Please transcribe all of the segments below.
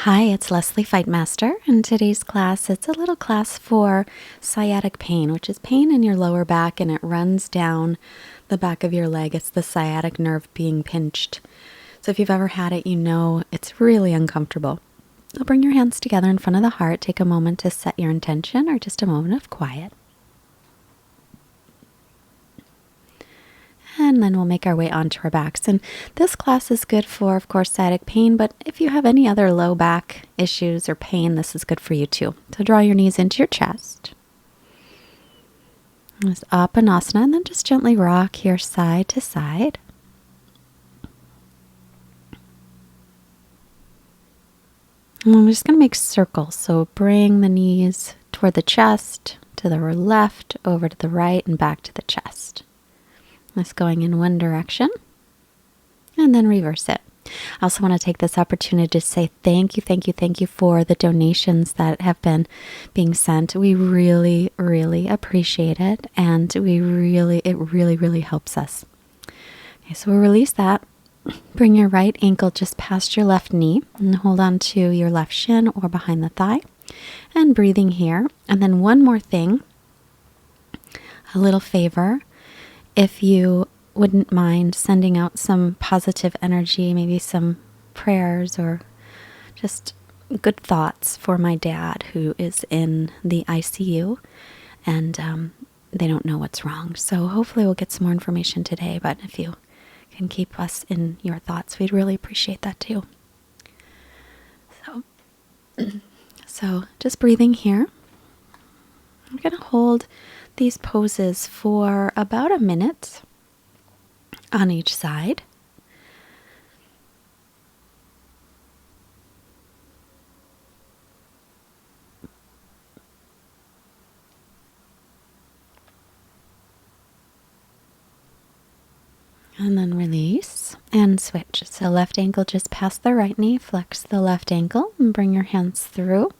Hi, it's Lesley Fightmaster. In today's class, it's a little class for sciatic pain, which is pain in your lower back and it runs down the back of your leg. It's the sciatic nerve being pinched. So if you've ever had it, you know it's really uncomfortable. So bring your hands together in front of the heart. Take a moment to set your intention or just a moment of quiet. And then we'll make our way onto our backs. And this class is good for, of course, sciatic pain, but if you have any other low back issues or pain, this is good for you too. So draw your knees into your chest. Just up and asana, and then just gently rock here side to side. And we're just going to make circles. So bring the knees toward the chest, to the left, over to the right, and back to the chest. That's going in one direction, and then reverse it. I also want to take this opportunity to say thank you for the donations that have been being sent. We really, really appreciate it, and it really helps us. Okay, so we'll release that. Bring your right ankle just past your left knee, and hold on to your left shin or behind the thigh, and breathing here. And then one more thing, a little favor. If you wouldn't mind sending out some positive energy, maybe some prayers or just good thoughts for my dad who is in the ICU and they don't know what's wrong. So hopefully we'll get some more information today, but if you can keep us in your thoughts, we'd really appreciate that too. So just breathing here. I'm going to hold these poses for about a minute on each side. And then release and switch. So left ankle just past the right knee, flex the left ankle and bring your hands through,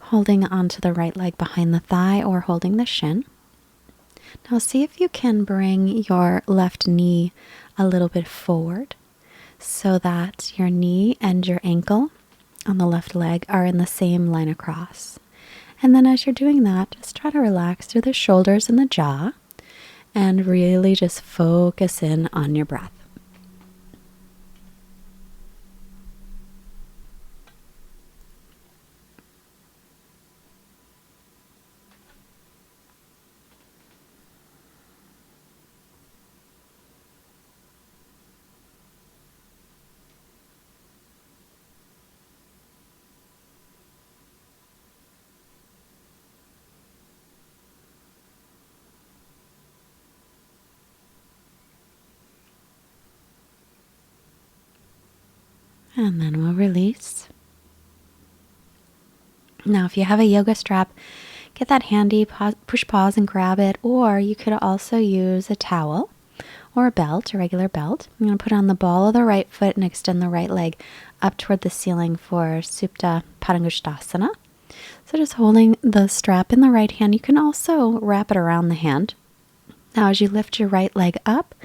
holding onto the right leg behind the thigh or holding the shin. Now see if you can bring your left knee a little bit forward so that your knee and your ankle on the left leg are in the same line across. And then as you're doing that, just try to relax through the shoulders and the jaw and really just focus in on your breath. And then we'll release. Now, if you have a yoga strap, get that handy, push pause and grab it, or you could also use a towel or a belt, a regular belt. I'm going to put on the ball of the right foot and extend the right leg up toward the ceiling for Supta Padangusthasana. So just holding the strap in the right hand, you can also wrap it around the hand. Now, as you lift your right leg up,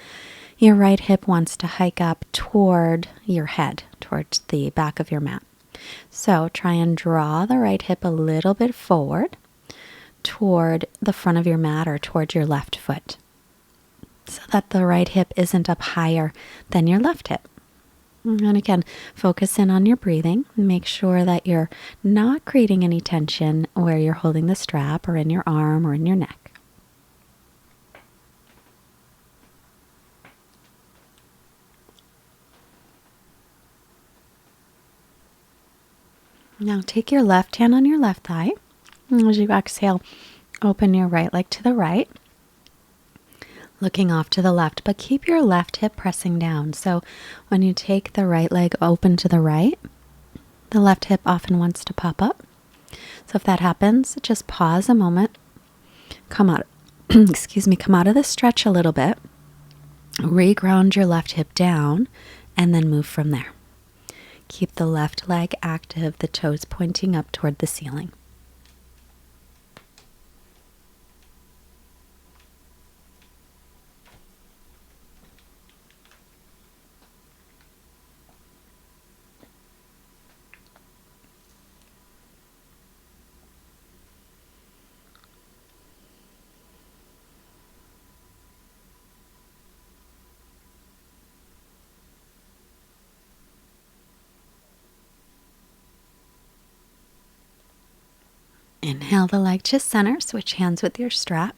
your right hip wants to hike up toward your head, towards the back of your mat. So try and draw the right hip a little bit forward toward the front of your mat or toward your left foot so that the right hip isn't up higher than your left hip. And again, focus in on your breathing. Make sure that you're not creating any tension where you're holding the strap or in your arm or in your neck. Now take your left hand on your left thigh. And as you exhale, open your right leg to the right, looking off to the left, but keep your left hip pressing down. So when you take the right leg open to the right, the left hip often wants to pop up. So if that happens, just pause a moment, come out, come out of the stretch a little bit, reground your left hip down, and then move from there. Keep the left leg active, the toes pointing up toward the ceiling. Inhale the leg to center, switch hands with your strap.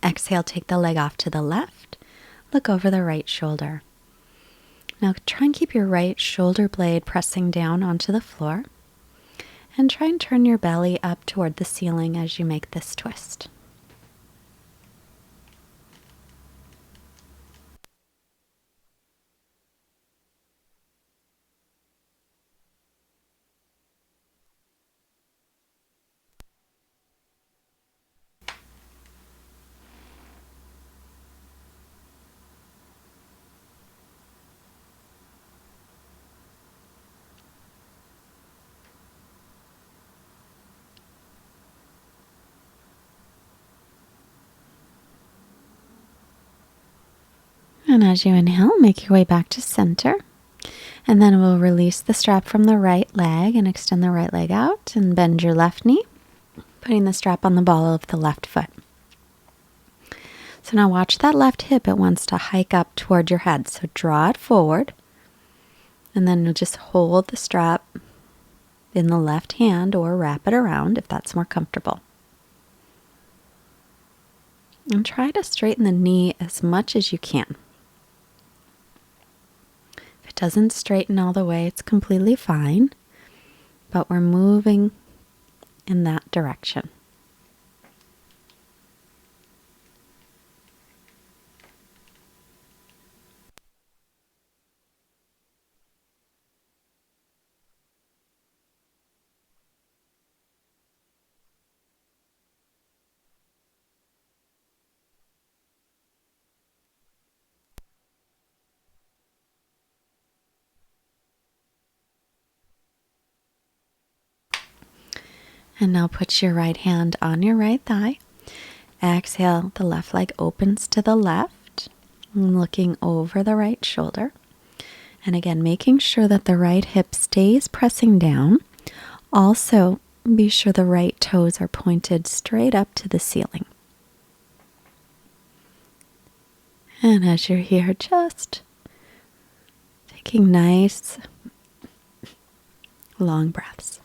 Exhale, take the leg off to the left. Look over the right shoulder. Now try and keep your right shoulder blade pressing down onto the floor. And try and turn your belly up toward the ceiling as you make this twist. And as you inhale, make your way back to center. And then we'll release the strap from the right leg and extend the right leg out and bend your left knee, putting the strap on the ball of the left foot. So now watch that left hip. It wants to hike up toward your head. So draw it forward. And then you'll just hold the strap in the left hand or wrap it around if that's more comfortable. And try to straighten the knee as much as you can. If it doesn't straighten all the way, it's completely fine. But we're moving in that direction. And now put your right hand on your right thigh. Exhale, the left leg opens to the left, looking over the right shoulder. And again, making sure that the right hip stays pressing down. Also, be sure the right toes are pointed straight up to the ceiling. And as you're here, just taking nice, long breaths.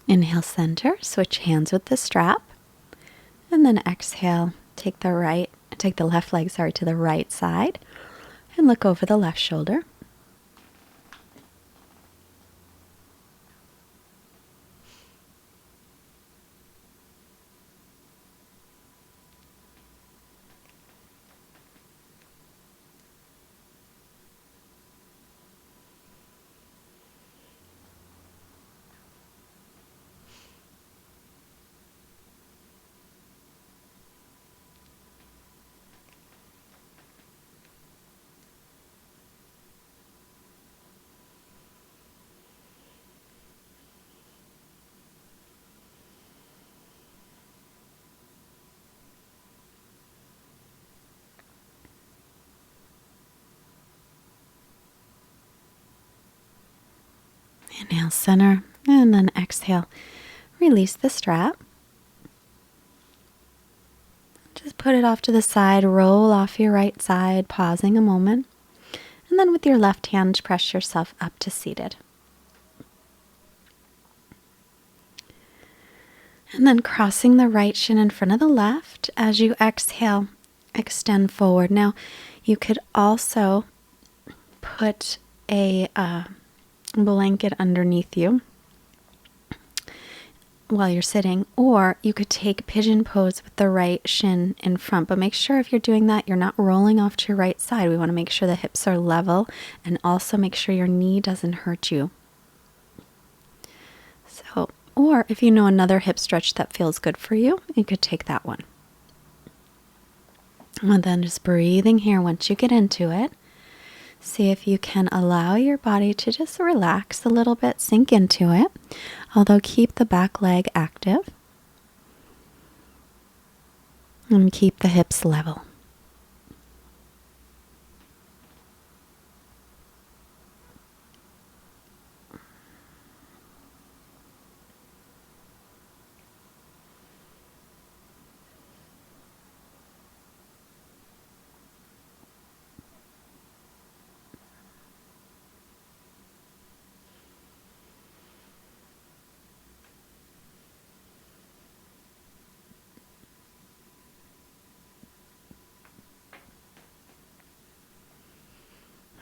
Inhale, center, switch hands with the strap, and then exhale, take the left leg, to the right side, and look over the left shoulder. Inhale, center, and then exhale. Release the strap. Just put it off to the side, roll off your right side, pausing a moment. And then with your left hand, press yourself up to seated. And then crossing the right shin in front of the left. As you exhale, extend forward. Now, you could also put a blanket underneath you while you're sitting, or you could take pigeon pose with the right shin in front. But make sure if you're doing that, you're not rolling off to your right side. We want to make sure the hips are level, and also make sure your knee doesn't hurt you. So, or if you know another hip stretch that feels good for you, you could take that one. And then just breathing here once you get into it. See if you can allow your body to just relax a little bit, sink into it, although keep the back leg active. And keep the hips level.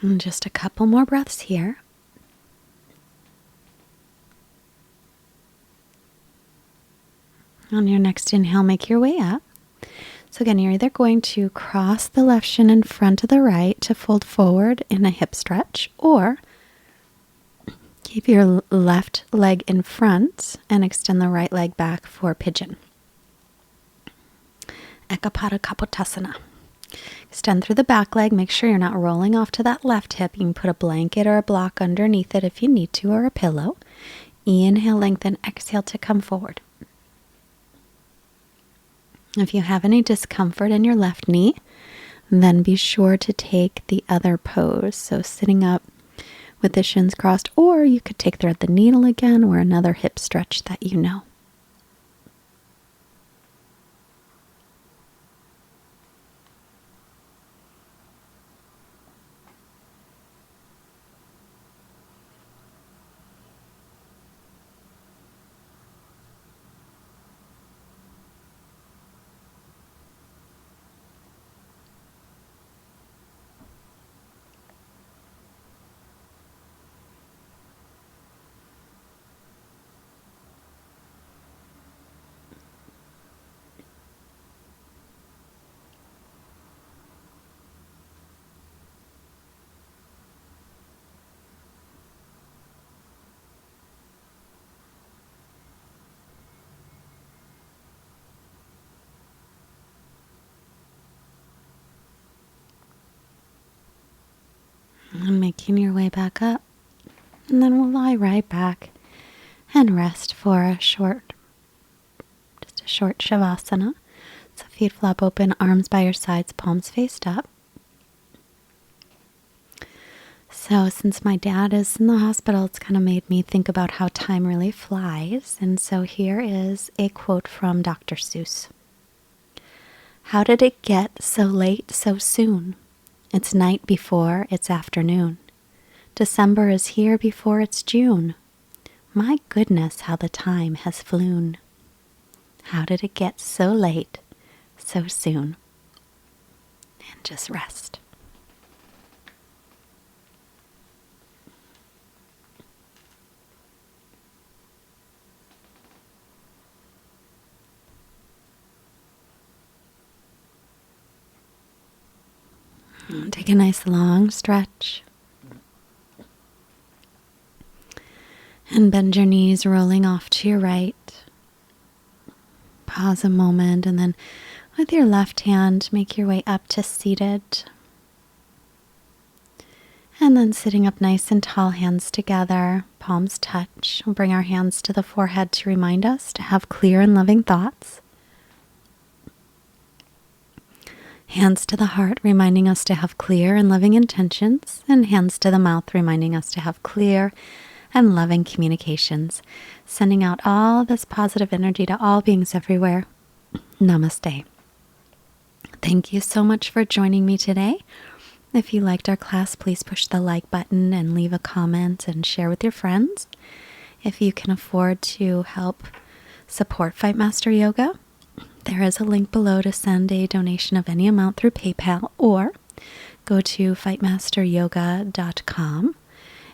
And just a couple more breaths here. On your next inhale, make your way up. So again, you're either going to cross the left shin in front of the right to fold forward in a hip stretch, or keep your left leg in front and extend the right leg back for pigeon. Ekapada Kapotasana. Extend through the back leg. Make sure you're not rolling off to that left hip. You can put a blanket or a block underneath it if you need to, or a pillow. Inhale, lengthen. Exhale to come forward. If you have any discomfort in your left knee, then be sure to take the other pose. So sitting up with the shins crossed, or you could take thread the needle again, or another hip stretch that you know. And making your way back up. And then we'll lie right back and rest for a short shavasana. So feet flop open, arms by your sides, palms faced up. So since my dad is in the hospital, it's kind of made me think about how time really flies. And so here is a quote from Dr. Seuss. How did it get so late so soon? It's night before it's afternoon. December is here before it's June. My goodness, how the time has flown. How did it get so late so soon? And just rest. Take a nice long stretch. And bend your knees, rolling off to your right. Pause a moment, and then with your left hand, make your way up to seated. And then sitting up nice and tall, hands together, palms touch. We'll bring our hands to the forehead to remind us to have clear and loving thoughts. Hands to the heart, reminding us to have clear and loving intentions. And hands to the mouth, reminding us to have clear and loving communications. Sending out all this positive energy to all beings everywhere. Namaste. Thank you so much for joining me today. If you liked our class, please push the like button and leave a comment and share with your friends. If you can afford to help support Fightmaster Yoga, there is a link below to send a donation of any amount through PayPal, or go to fightmasteryoga.com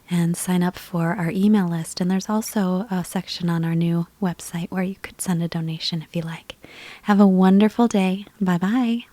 and sign up for our email list. And there's also a section on our new website where you could send a donation if you like. Have a wonderful day. Bye-bye.